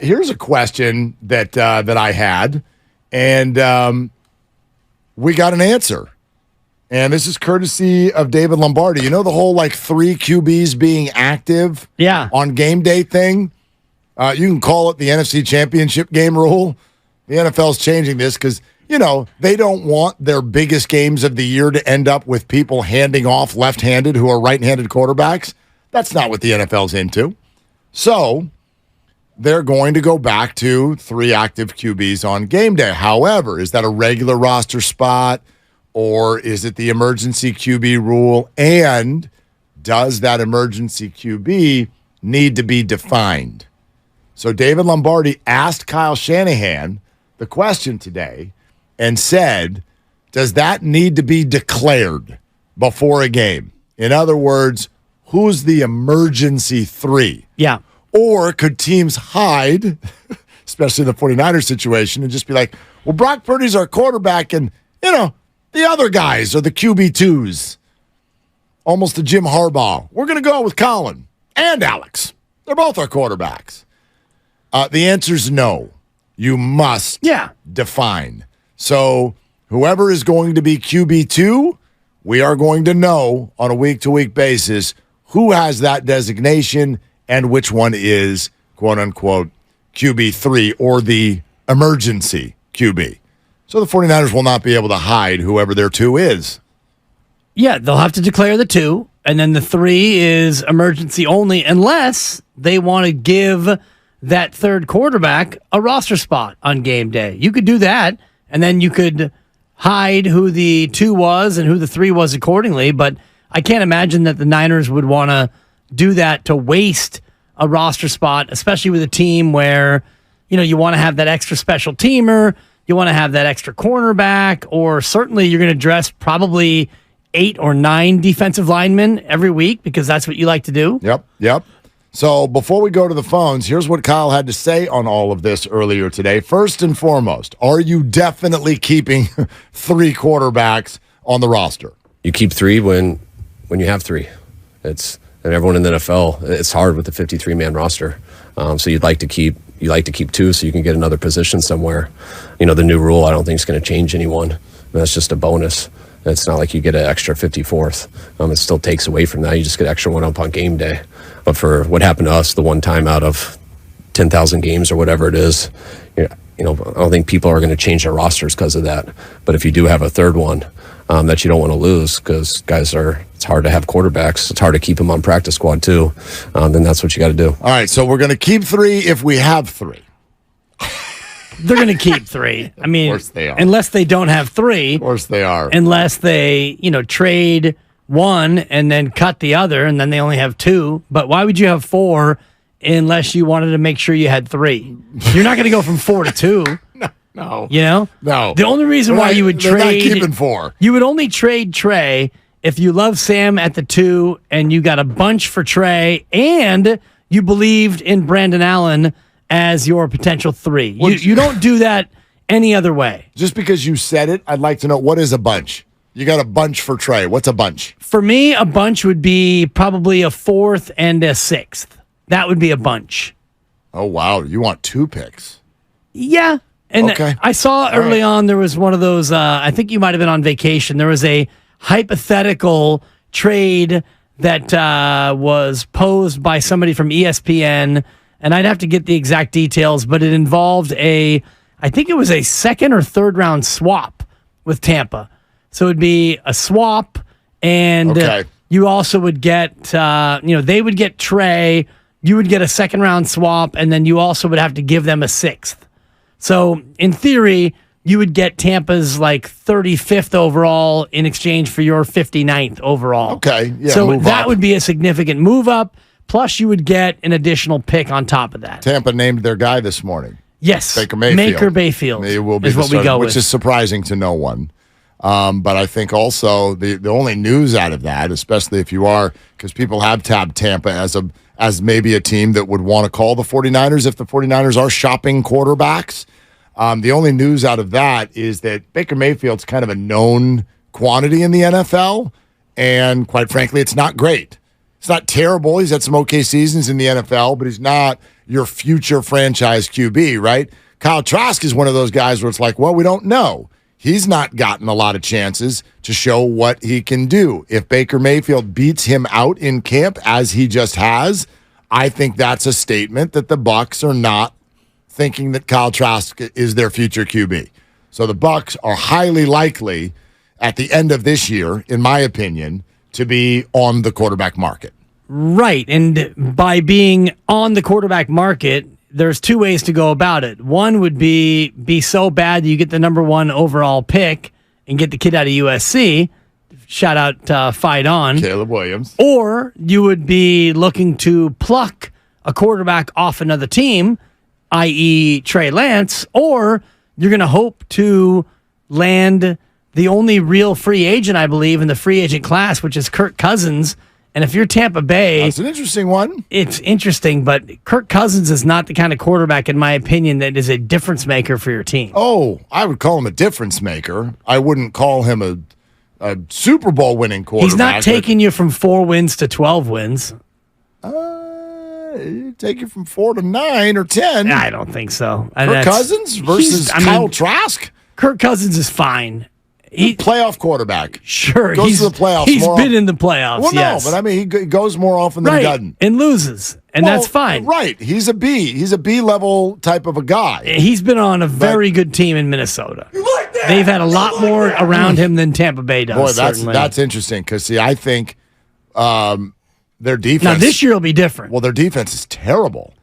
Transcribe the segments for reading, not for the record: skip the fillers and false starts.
here's a question that I had, and we got an answer. And this is courtesy of David Lombardi. You know the whole, 3 QBs being active on game day thing? You can call it the NFC Championship game rule. The NFL's changing this because, they don't want their biggest games of the year to end up with people handing off left-handed who are right-handed quarterbacks. That's not what the NFL's into. So they're going to go back to 3 active QBs on game day. However, is that a regular roster spot, or is it the emergency QB rule? And does that emergency QB need to be defined? So David Lombardi asked Kyle Shanahan the question today and said, does that need to be declared before a game? In other words, who's the emergency 3? Yeah. Or could teams hide, especially in the 49ers situation, and just be like, well, Brock Purdy's our quarterback, and, the other guys are the QB2s. Almost a Jim Harbaugh. We're going to go with Colin and Alex. They're both our quarterbacks. The answer is no. You must define. So whoever is going to be QB2, we are going to know on a week-to-week basis who has that designation and which one is, quote-unquote, QB3 or the emergency QB. So the 49ers will not be able to hide whoever their 2 is. Yeah, they'll have to declare the 2, and then the 3 is emergency only unless they want to give that third quarterback a roster spot on game day. You could do that, and then you could hide who the 2 was and who the 3 was accordingly, but I can't imagine that the Niners would want to do that to waste a roster spot, especially with a team where, you want to have that extra special teamer, you want to have that extra cornerback, or certainly you're going to dress probably 8 or 9 defensive linemen every week because that's what you like to do. Yep. So before we go to the phones, here's what Kyle had to say on all of this earlier today. First and foremost, are you definitely keeping 3 quarterbacks on the roster? You keep 3 when you have 3. And everyone in the NFL, it's hard with the 53-man roster. So you'd like to keep 2 so you can get another position somewhere. The new rule, I don't think is going to change anyone. That's just a bonus. It's not like you get an extra 54th. It still takes away from that. You just get extra one up on game day. But for what happened to us the one time out of 10,000 games or whatever it is, I don't think people are going to change their rosters because of that. But if you do have a third one that you don't want to lose because it's hard to have quarterbacks. It's hard to keep them on practice squad too. Then that's what you got to do. All right, so we're going to keep 3 if we have 3. They're going to keep 3. I mean, of course they are. Unless they don't have 3. Of course they are. Unless they, trade 1 and then cut the other, and then they only have 2. But why would you have 4 unless you wanted to make sure you had 3? You're not going to go from 4 to 2. No. No. The only reason why you would trade, not keeping 4. You would only trade Trey if you love Sam at the 2 and you got a bunch for Trey and you believed in Brandon Allen as your potential 3. You don't do that any other way. Just because you said it, I'd like to know, what is a bunch? You got a bunch for Trey. What's a bunch? For me, a bunch would be probably a 4th and a 6th. That would be a bunch. Oh, wow. You want 2 picks? Yeah. And okay. I saw early on there was one of those, I think you might have been on vacation. There was a hypothetical trade that was posed by somebody from ESPN, and I'd have to get the exact details, but it involved I think it was a 2nd or 3rd round swap with Tampa. So it'd be a swap, and you also would get, they would get Trey, you would get a 2nd round swap, and then you also would have to give them a 6th. So in theory, you would get Tampa's 35th overall in exchange for your 59th overall. Okay. Yeah, so that would be a significant move up. Plus, you would get an additional pick on top of that. Tampa named their guy this morning. Yes. Baker Mayfield. Baker Mayfield It will be is what we go with. Which is surprising to no one. But I think also the only news out of that, especially if you are, because people have tabbed Tampa as maybe a team that would want to call the 49ers if the 49ers are shopping quarterbacks. The only news out of that is that Baker Mayfield's kind of a known quantity in the NFL, and quite frankly, it's not great. It's not terrible. He's had some okay seasons in the NFL, but he's not your future franchise QB, right? Kyle Trask is one of those guys where it's like, well, we don't know. He's not gotten a lot of chances to show what he can do. If Baker Mayfield beats him out in camp, as he just has, I think that's a statement that the Bucs are not thinking that Kyle Trask is their future QB. So the Bucs are highly likely at the end of this year, in my opinion, to be on the quarterback market. Right. And by being on the quarterback market, there's two ways to go about it. One would be so bad that you get the number 1 overall pick and get the kid out of USC. Shout out Fight On. Caleb Williams. Or you would be looking to pluck a quarterback off another team, i.e. Trey Lance, or you're going to hope to land the only real free agent, I believe, in the free agent class, which is Kirk Cousins. And if you're Tampa Bay... That's an interesting one. It's interesting, but Kirk Cousins is not the kind of quarterback, in my opinion, that is a difference maker for your team. Oh, I would call him a difference maker. I wouldn't call him a Super Bowl winning quarterback. He's not taking you from 4 wins to 12 wins. Take you from 4 to 9 or 10. I don't think so. Kirk Cousins versus Kyle Trask? Kirk Cousins is fine. He playoff quarterback. Sure. Goes to the playoffs. He's been in the playoffs, well, yes. no, but I mean, he goes more often than he doesn't. And loses, and that's fine. Right. He's a B. He's a B-level type of a guy. He's been on a very good team in Minnesota. Like They've had a lot more around him than Tampa Bay does. Boy, that's interesting because, see, I think their defense... Now, this year will be different. Well, their defense is terrible.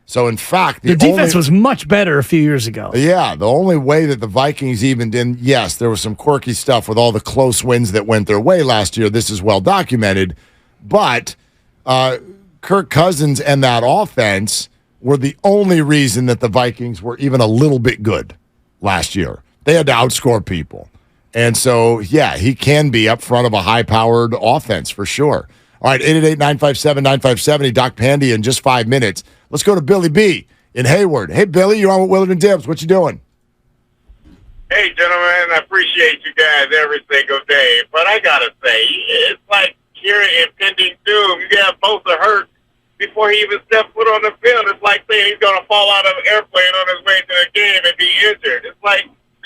So, in fact... Their defense was much better a few years ago. Yeah, the only way that the Vikings even did... Yes, there was some quirky stuff with all the close wins that went their way last year. This is well documented. But Kirk Cousins and that offense were the only reason that the Vikings were even a little bit good last year. They had to outscore people. And so, yeah, he can be up front of a high-powered offense for sure. All right, 888-957-9570, Doc Pandy in just 5 minutes. Let's go to Billy B in Hayward. Hey, Billy, you're on with Willard and Dibs. What you doing? Hey, gentlemen, I appreciate you guys every single day. But I got to say, it's like hearing impending doom. You got Bosa hurt before he even stepped foot on the field. It's like saying he's going to fall out of an airplane on his way to the game and be injured. It's like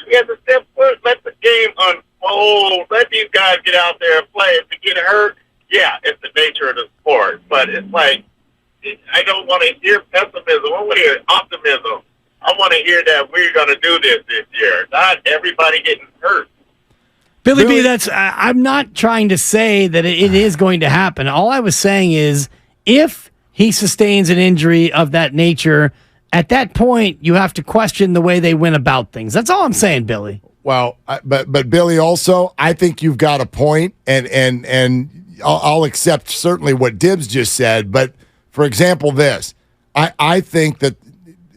he has to step foot, let the game unfold, let these guys get out there and play. If they get hurt, yeah, it's the nature of the sport. But it's like, I don't want to hear pessimism. I want to hear optimism. I want to hear that we're going to do this year. Not everybody getting hurt. Billy B, I'm not trying to say that it is going to happen. All I was saying is if he sustains an injury of that nature, at that point, you have to question the way they went about things. That's all I'm saying, Billy. Well, but Billy, also, I think you've got a point, and I'll accept certainly what Dibs just said, but for example, I think that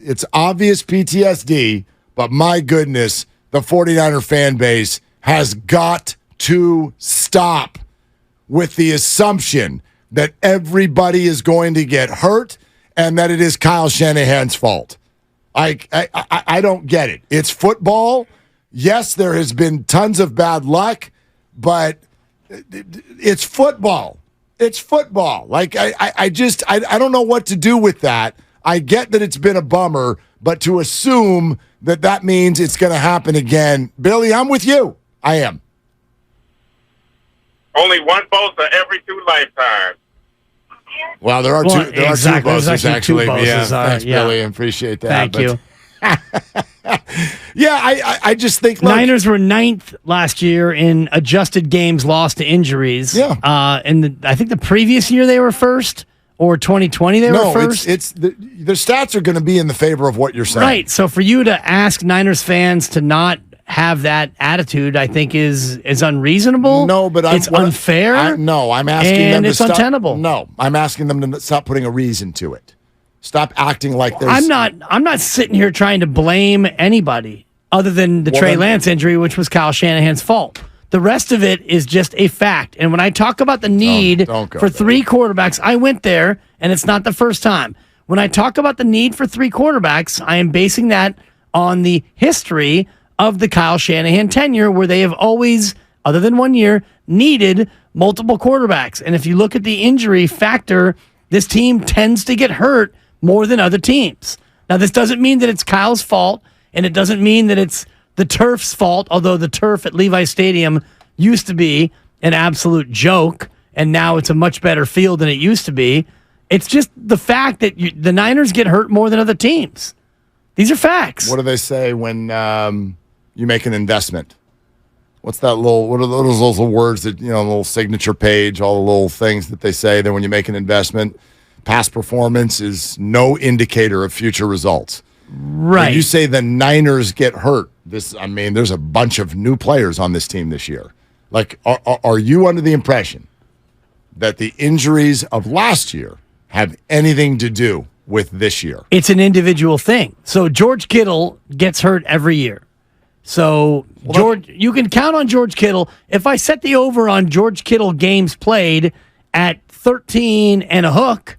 it's obvious PTSD, but my goodness, the 49er fan base has got to stop with the assumption that everybody is going to get hurt and that it is Kyle Shanahan's fault. I don't get it. It's football. Yes, there has been tons of bad luck, but it's football. It's football. Like, I don't know what to do with that. I get that it's been a bummer, but to assume that means it's going to happen again. Billy, I'm with you. I am. Only one Bosa every 2 lifetimes. Well, there are two Bosas, actually. Yeah, thanks, Billy. I appreciate that. Thank you. Yeah, I just think... Look, Niners were 9th last year in adjusted games lost to injuries. Yeah. And I think the previous year they were first, or 2020 they were first. It's the stats are going to be in the favor of what you're saying. Right. So for you to ask Niners fans to not have that attitude, I think is unreasonable. No, but it's unfair. I'm asking them to it's stop. untenable. No, I'm asking them to stop putting a reason to it. Stop acting like there's... I'm not sitting here trying to blame anybody other than the Trey Lance injury, which was Kyle Shanahan's fault. The rest of it is just a fact. And when I talk about the need for 3 quarterbacks, I went there, and it's not the first time. When I talk about the need for 3 quarterbacks, I am basing that on the history of the Kyle Shanahan tenure, where they have always, other than 1 year, needed multiple quarterbacks. And if you look at the injury factor, this team tends to get hurt more than other teams. Now, this doesn't mean that it's Kyle's fault, and it doesn't mean that it's the turf's fault, although the turf at Levi Stadium used to be an absolute joke, and now it's a much better field than it used to be. It's just the fact that the Niners get hurt more than other teams. These are facts. What do they say when you make an investment? What's that little? What are those little words that the little signature page? All the little things that they say that when you make an investment, past performance is no indicator of future results. Right. When you say the Niners get hurt. There's a bunch of new players on this team this year. Like, are you under the impression that the injuries of last year have anything to do with this year? It's an individual thing. So George Kittle gets hurt every year. So you can count on George Kittle. If I set the over on George Kittle games played at 13 and a hook,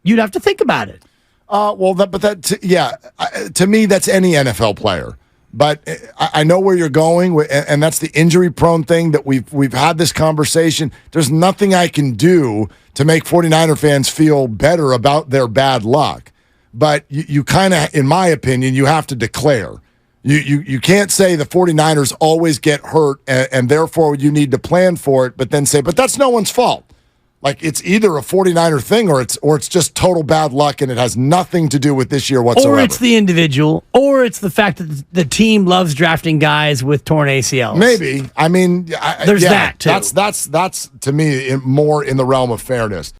you'd have to think about it. To me, that's any NFL player. But I know where you're going, and that's the injury-prone thing that we've had this conversation. There's nothing I can do to make 49er fans feel better about their bad luck. But you kind of, in my opinion, you have to declare. You can't say the 49ers always get hurt, and therefore you need to plan for it, but then say, but that's no one's fault. Like, it's either a 49er thing or it's just total bad luck, and it has nothing to do with this year whatsoever. Or it's the individual, or it's the fact that the team loves drafting guys with torn ACLs. Maybe. I mean, there's that too. That's to me more in the realm of fairness.